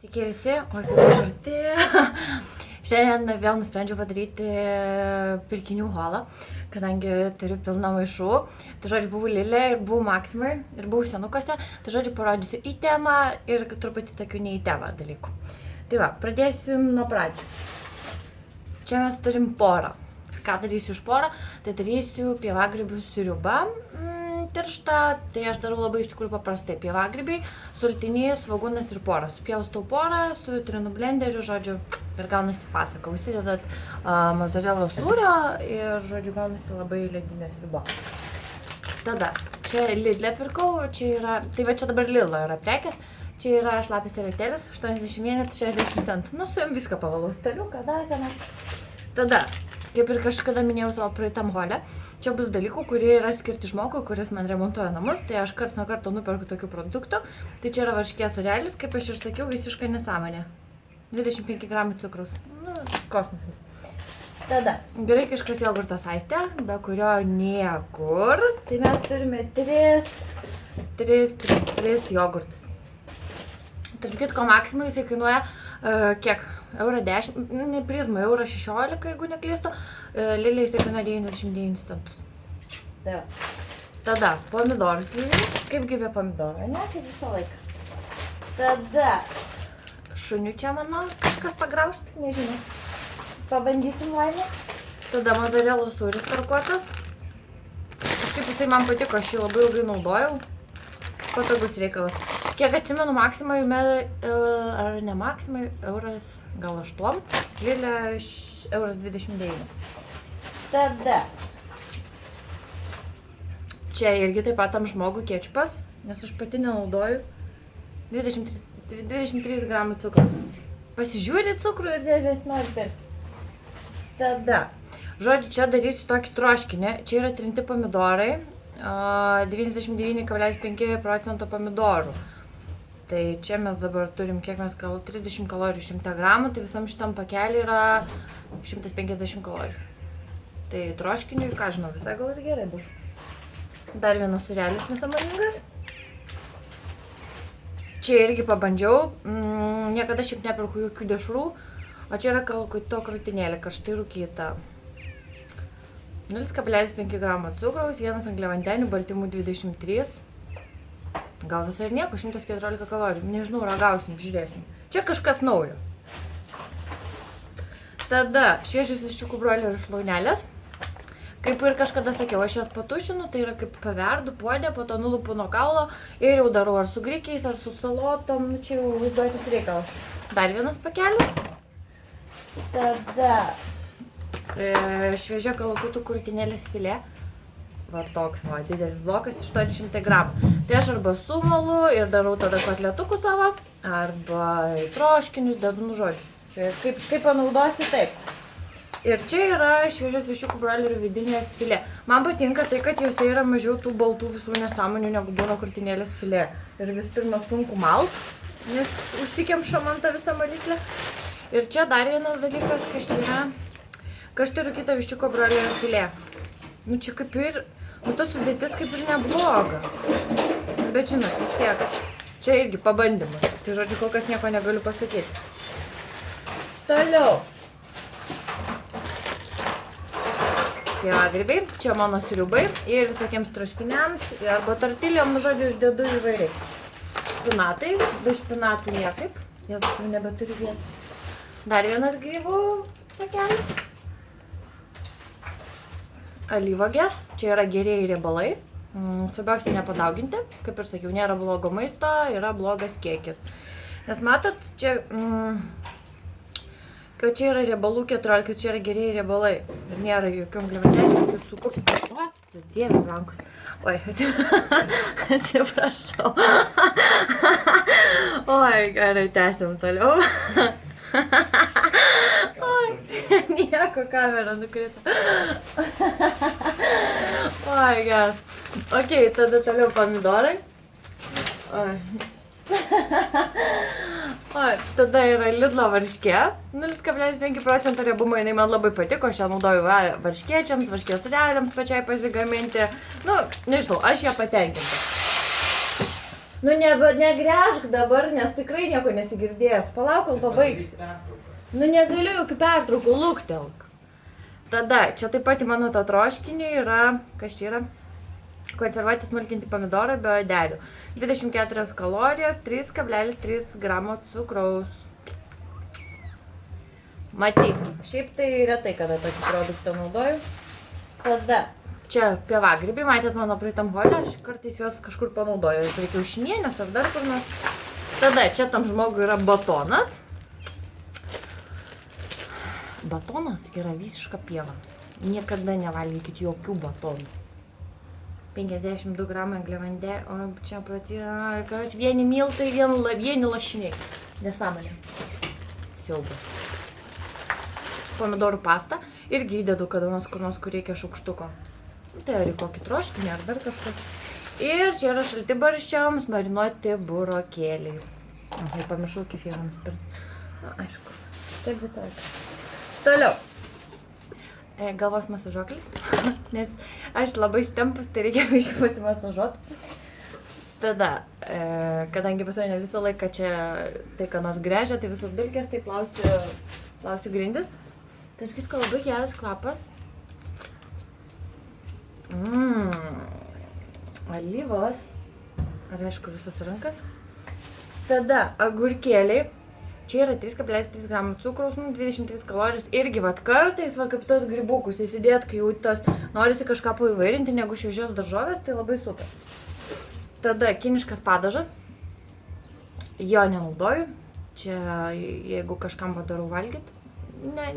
Sveiki visi, oi kaip aš arti. Šiandien vėl nusprendžiau padaryti pirkinių holą, kadangi turiu pilną maišų. Tai žodžiu, buvau Lilė ir buvau Maksimai ir buvau Senukose. Tai žodžiu, parodysiu į temą ir truputį tokių ne į temą dalykų. Tai va, pradėsiu nuo pradžių. Čia mes turim porą. Ką darysiu iš porą? Tai darysiu pievagrybių sriubą tirštą. Tai aš darau labai iš tikrųjų paprastai. Pievagrybiai, sultinys, svogūnas ir porą. Supjaustau porą, sutrinu blenderiu, žodžiu, ir gaunasi pasaka. Užsidedat mozzarella sūrio ir, žodžiu, gaunasi labai ledinė sriuba. Tada, čia Lidl'e pirkau, čia yra, tai va čia dabar Lidl'o yra prekės. Čia yra šlapis servetėlis, 80 vienetų, 60 centų. Nu, su jom viską pavalau staliuką, dar vieną. Tada, kaip ir kažkada minėjau savo praeitam hole, čia bus dalykų, kurie yra skirti žmogui, kuris man remontuoja namus. Tai aš karts nuo karto nuperku tokių produktų. Tai čia yra varškės sūrelis, kaip aš ir sakiau, visiškai nesąmonė. 25 gramų cukraus. Nu, kosmosas. Tada, graikiškas jogurtas Aistė, be kurio niekur. Tai mes turime 3 jogurtus. Tarp kitko, Maksimui jisai kainuoja kiek? €10, ne Prizma, €16, jeigu neklystu. Lilė jisai kainuoja 99 centus. Tada, pomidorus lygiai, kaip gyvė pomidorai, ne, kaip visą laiką. Tada, šunių čia mano, kažkas pagraužti, nežinau. Pabandysim laimę. Tada mozzarella sūris tarkuotas. Kažkaip jisai man patiko, aš jį labai ilgai naudojau. Patogus reikalas. Kiek atsimenu, Maksimai, ar ne Maksimai, euras gal 8, Lilė €29. Tada, čia irgi taip pat tam žmogui kečupas, nes aš pati nenaudoju, 23 gramų cukraus. Pasižiūri cukrų ir dėlės nori pirkti. Tada, žodžiu, čia darysiu tokį troškinį, čia yra trinti pomidorai, 99,5% pomidorų. Tai čia mes dabar turim, kiek mes 30 kalorijų 100 gramų, tai visam šitam pakelį yra 150 kalorijų. Tai troškiniui, ką žinau, visai gal ir gerai bus. Dar vienas sūrelis nesąmoningas. Čia irgi pabandžiau, niekada šiaip neperku jokių dešrų, o čia yra kalkuto krūtinėlė, karštai rūkyta. 0,5 gramų cukraus, 1 angliavandenių, baltymų 23. Gal visai ir nieko, 114 kalorijų. Nežinau, ragausim, žiūrėsim. Čia kažkas naujo. Tada šviežius viščiukų broilerių šlaunelės. Kaip ir kažkada sakiau, aš jas patušinu, tai yra kaip paverdu puodė, po to nulupu nuo kaulo ir jau darau ar su grikiais, ar su salotom, nu čia jau vaizduotis reikalas. Dar vienas pakelis. Tada šviežia kalakutų krūtinėlės filė. Va toks, va, didelis blokas, 800 gramų. Tai aš arba sumalu ir darau tada kotletukų savo, arba troškinius dedu, nu žodžiu. Čia kaip panaudosi, taip. Ir čia yra šviežios viščiukų broilerių vidinės filė. Man patinka tai, kad juose yra mažiau tų baltų visų nesąmonių, negu būna krūtinėlės filė. Ir vis pirma sunku malt, nes užsikemša man tą visą malyklę. Ir čia dar vienas dalykas, kas čia yra. Karštai rūkyta viščiuko broilerių filė. Nu čia kaip ir, nu ta sudėtis kaip ir nebloga. Bet žinot, vis tiek. Čia irgi pabandymas. Tai žodžiu, kol kas nieko negaliu pasakyti. Toliau. Pievagrybiai, čia mano sriubai ir visokiems troškiniams arba tortilijom, nu žodžiu, išdedu įvairiai. Špinatai, be špinatų niekaip, jau nebeturiu vietų. Dar vienas grybų pakelis. Alyvuogės, čia yra gerieji riebalai. Svarbiausia nepadauginti, kaip ir sakiau, nėra blogo maisto, yra blogas kiekis. Nes matot, čia, kad čia yra riebalų 14, čia yra gerieji riebalai. Ir nėra jokių angliavandenių, jokių cukrų. O, dieve brangus. Oi, atsiprašau. Oi, gerai, tęsim toliau. Oi, nieko, kamera nukrito. Oi, geras. Ok, tada toliau pomidorai. Oi. Oi, tada yra Lidl'o varškė. 0,5% riebumo, jinai man labai patiko. Aš ją naudoju varškėčiams, varškės sūreliams pačiai pasigaminti. Nu, nežinau, aš ją patenkinta. Nu, negręžk dabar, nes tikrai nieko nesigirdės. Palauk, kol pabaigsi. Nu, negaliu jokių pertraukų, luktelk. Tada, čia taip pat į mano tą troškinį yra, kas čia yra? Konservuoti smulkinti pomidorai be odelių. 24 kalorijos, 3,3 gramo cukraus. Matysim. Šiaip tai retai, kada tokį produktą naudoju. Tada, čia pievagrybiai, matėt mano praeitam holė, aš kartais juos kažkur panaudoju. Prie kiaušinienės ar dar kur nors. Tada, čia tam žmogui yra batonas. Batonas yra visiška pieva. Niekada nevalgykit jokių batonų. 52 gramai angliavandė, o čia kad vieni miltai, vieni lašiniai. Nesąmonė. Siaubas. Pomidorų pastą irgi įdedu kada nors kur reikia šaukštuko. Tai ar į kokį troškinį, ar dar kažkokį. Ir čia yra šaltibarščiams marinuoti burokėliai. Ai, pamiršau kefyrą nusipirkti. Na, aišku. Taip visą laiką. Toliau. Galvos masažuoklis, nes aš labai stempus, tai reikia biškį pasimasažuoti. Tada, kadangi pas mane visą laiką čia tai, ką nors gręžia, tai visur dulkės, tai plausiu grindis. Tarp kitko labai geras kvapas. Alyvos. Ar aišku visas rankas. Tada agurkėliai. Čia yra 3,3 gramų cukraus, 23 kalorijos. Irgi vat kartais, va kaip tos grybukus įsidėt, kai jau tos norisi kažką paįvairinti, negu šviežios daržovės, tai labai super. Tada kiniškas padažas. Jo nenaudoju. Čia jeigu kažkam darau valgyt,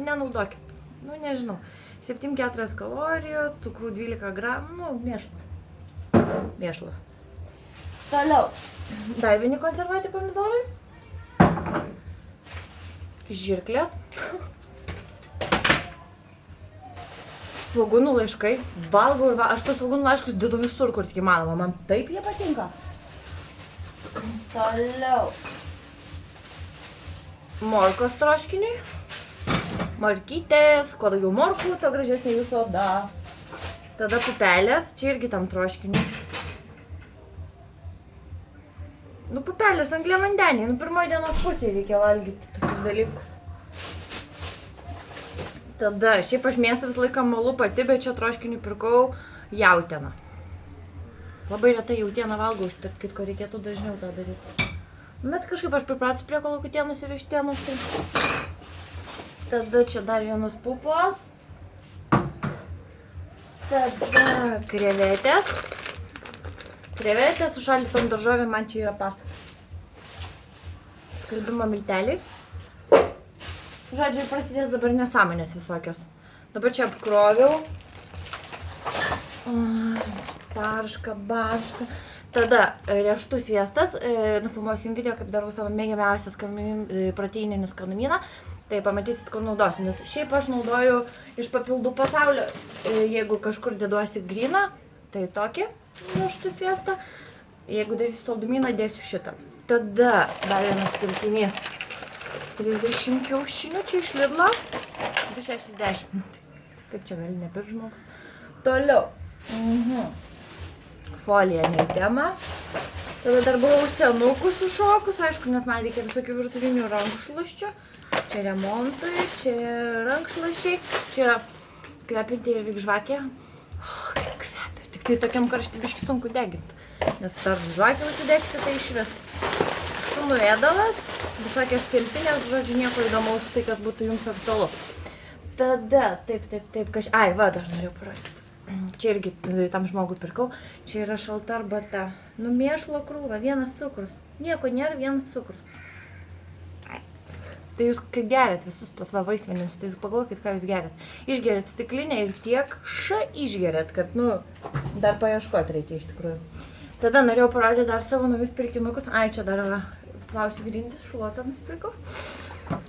nenaudokit. Nu nežinau. 7,4 kalorijos, cukrų 12 gramų, nu mėšlas. Mėšlas. Toliau. Dar vieni konservuoti pomidorai. Žirklės. Svogūnų laiškai. Valgau ir aš tos svogūnų laiškus dedu visur, kur tik įmanoma. Man taip jie patinka. Toliau. Morkos troškiniai. Morkytės. Kuo daugiau morkų, to gražesnė jūsų oda. Tada pupelės. Čia irgi tam troškiniai. Nu, pupelės angliavandeniai. Nu, pirmoji dienos pusėje reikia valgyti tokius dalykus. Tada, šiaip aš mėsą visą laiką malu pati, bet čia troškiniui pirkau jautieną. Labai retai jautieną valgau, tarp kitko reikėtų dažniau tą daryti. Bet kažkaip aš pripratus prie kalakutienos ir vištienos. Tada čia dar vienos pupos. Tada krevetės. Krevetės su šaldytom daržovėm man čia yra pasakas. Skalbimo milteliai. Žodžiu, prasidės dabar nesąmonės visokios. Dabar čia apkroviau. Tarška, barška. Tada riešutų sviestas. Nufilmuosiu jums video, kaip darau savo mėgiamiausias proteininis skanumyną. Tai pamatysit, kur naudosiu. Nes šiaip aš naudoju iš papildų pasaulio. Jeigu kažkur deduosi gryną, tai tokį riešutų sviestą. Jeigu darysiu saldumyną, dėsiu šitą. Tada dar vienas pirkinys. 30 kiaušinių, čia iš Lidlo. 2,60. Kaip čia gali nepirkt žmogus. Toliau. Folija ne į temą. Tada dar buvau senukus sušokus, aišku, nes man reikia visokių virtuvinių rankšluosčių. Čia remontui, čia rankšluosčiai. Čia yra kvepinti ir žvakė. Kaip kvepia. Tik tai tokiam karštį biškį sunku deginti. Nes dar žvakė užsidegsi, tai išvis. Šunų ėdalas, visokias kempinės, žodžiu, nieko įdomaus, tai kas būtų jums aktualu. Tada, taip, ai, va, dar norėjau parodyti. Čia irgi tam žmogui pirkau. Čia yra šalta arbata. Nu, mėšlo krūva, vienas cukrus. Nieko nėra, vienas cukrus. Tai jūs kai geriat visus tos vaisvandenius, tai jūs pagalvokit, ką jūs geriat. Išgeriat stiklinę ir tiek išgeriat, kad, nu, dar paieškoti reikia iš tikrųjų. Tada norėjau parodyti dar savo naujus pirkinukus. Ai, čia dar yra plausiu grindis, šluotą nusipirkau.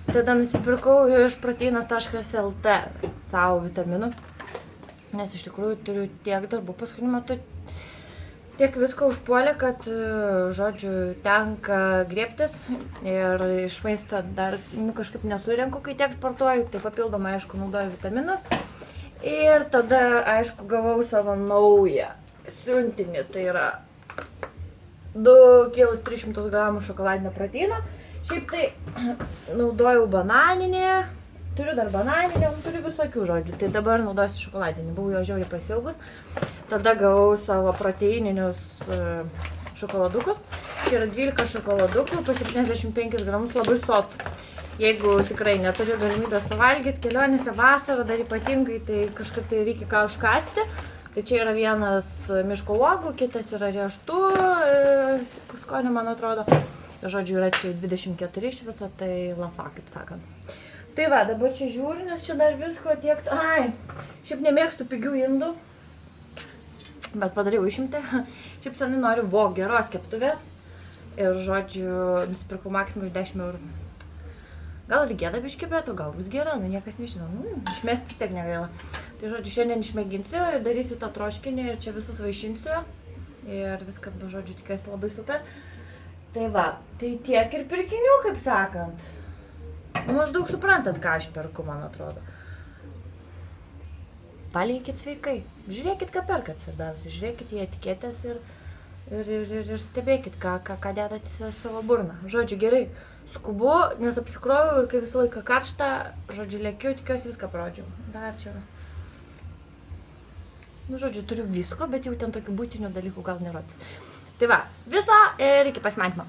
Tada nusipirkau iš proteinas.lt savo vitaminų. Nes iš tikrųjų turiu tiek darbų paskutiniu metu. Tiek visko užpuolė, kad, žodžiu, tenka griebtis ir iš maisto dar kažkaip nesurenku, kai tiek sportuoju, tai papildomai, aišku, naudoju vitaminus. Ir tada, aišku, gavau savo naują siuntinį, tai yra 2 kg 300 g šokoladinio proteino. Šiaip tai naudojau bananinį, turiu dar bananinį, turiu visokių žodžių. Tai dabar naudosiu šokoladinį, buvau jo žiauriai pasiilgus. Tada gavau savo proteininius šokoladukus. Čia yra 12 šokoladukų, po 75 gramus, labai sotų. Jeigu tikrai neturi galimybės pavalgyti, kelionėse vasarą dar ypatingai, tai kažkaip tai reikia ką užkasti. Tai čia yra vienas miško uogų, kitas yra riešutų, skonio man atrodo. Žodžiu, yra čia 24 iš viso, tai lafa, kaip sakant. Tai va, dabar čia žiūriu, nes čia dar visko tiek... Ai, šiaip nemėgstu pigių indų, bet padariau išimtį. Šiaip senai noriu geros keptuvės ir, žodžiu, nusipirkau maksimum už 10 eurų. Gal ir gėda biškį, bet gal bus gera, niekas nežino. Išmesti vis tiek negaila. Tai, žodžiu, šiandien išmėginsiu ir darysiu tą troškinį ir čia visus vaišinsiu. Ir viskas, žodžiu, tikiuosi labai super. Tai va, tai tiek ir pirkinių, kaip sakant. Maždaug suprantat, ką aš perku, man atrodo. Valgykit sveikai. Žiūrėkit, ką perkat, svarbiausia. Žiūrėkit į etiketės ir stebėkit, ką dedat į savo burną. Žodžiu, gerai. Skubu, nes apsikroviau ir kai visą laiką karšta, žodžiu, lėkiu, tikiuosi viską parodžiau. Dar čia yra. Žodžiu, turiu visko, bet jau ten tokių būtinių dalykų gal nerodys. Tai va, viso ir iki pasimatymo.